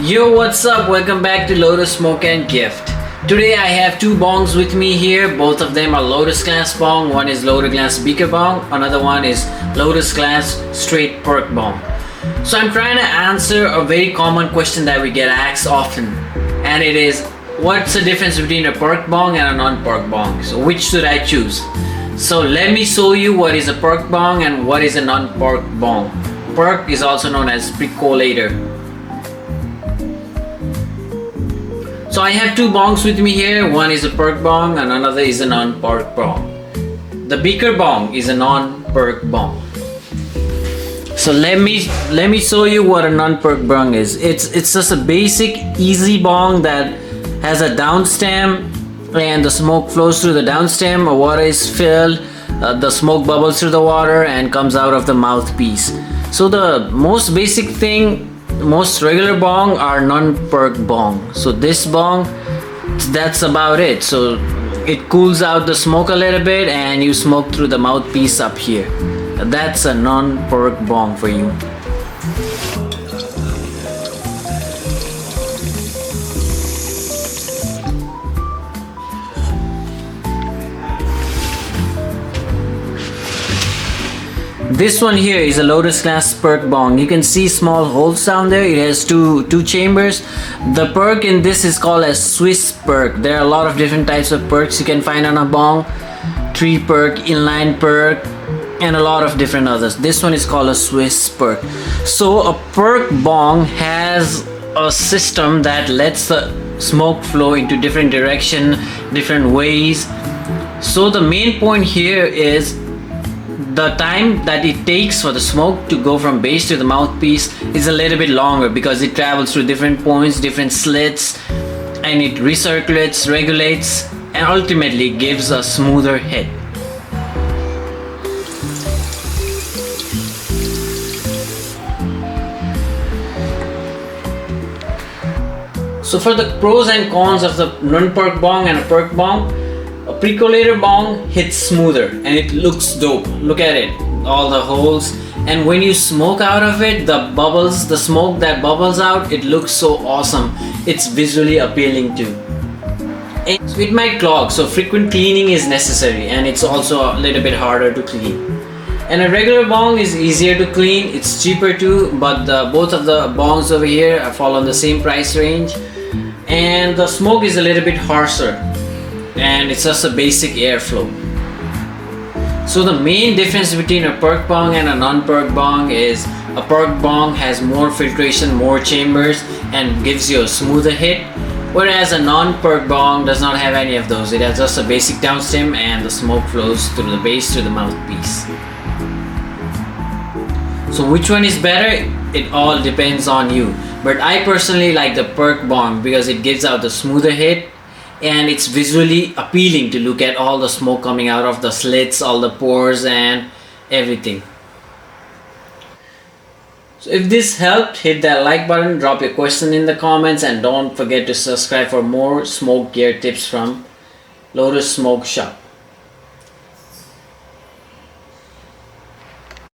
Yo, what's up? Welcome back to Lotus Smoke and Gift. Today I have two bongs with me here. Both of them are Lotus Glass Bong. One is Lotus Glass Beaker Bong. Another one is Lotus Glass Straight Perc Bong. So I'm trying to answer a very common question that we get asked often. And it is, what's the difference between a perc bong and a non-perc bong? So which should I choose? So let me show you what is a perc bong and what is a non-perc bong. Perc is also known as percolator. So I have two bongs with me here. One is a perc bong and another is a non-perc bong. The beaker bong is a non-perc bong. So let me show you what a non-perc bong is. It's just a basic easy bong that has a down stem and the smoke flows through the down stem. Water is filled, the smoke bubbles through the water and comes out of the mouthpiece. So the most basic thing, most regular bong are non-perc bong. So this bong, that's about it. So it cools out the smoke a little bit and you smoke through the mouthpiece up here. That's a non-perc bong for you. This one here is a Lotus Glass Perc Bong. You can see small holes down there. It has two chambers. The perc in this is called a Swiss perc. There are a lot of different types of percs you can find on a bong. Tree perc, inline perc, and a lot of different others. This one is called a Swiss perc. So a perc bong has a system that lets the smoke flow into different direction, different ways. So the main point here is the time that it takes for the smoke to go from base to the mouthpiece is a little bit longer because it travels through different points, different slits, and it recirculates, regulates, and ultimately gives a smoother hit. So for the pros and cons of the non-perc bong and a perc bong, a percolator bong hits smoother and it looks dope. Look at it, all the holes, and when you smoke out of it, the bubbles, the smoke that bubbles out, it looks so awesome. It's visually appealing too. And it might clog, so frequent cleaning is necessary, and it's also a little bit harder to clean. And a regular bong is easier to clean, it's cheaper too, but both of the bongs over here fall on the same price range, and the smoke is a little bit harsher, and it's just a basic airflow. So the main difference between a perc bong and a non-perc bong is a perc bong has more filtration, more chambers, and gives you a smoother hit, whereas a non-perc bong does not have any of those. It has just a basic downstem and the smoke flows through the base to the mouthpiece. So which one is better? It all depends on you. But I personally like the perc bong because it gives out the smoother hit and it's visually appealing to look at all the smoke coming out of the slits, all the pores and everything. So if this helped, hit that like button, drop your question in the comments, and don't forget to subscribe for more smoke gear tips from Lotus Smoke Shop.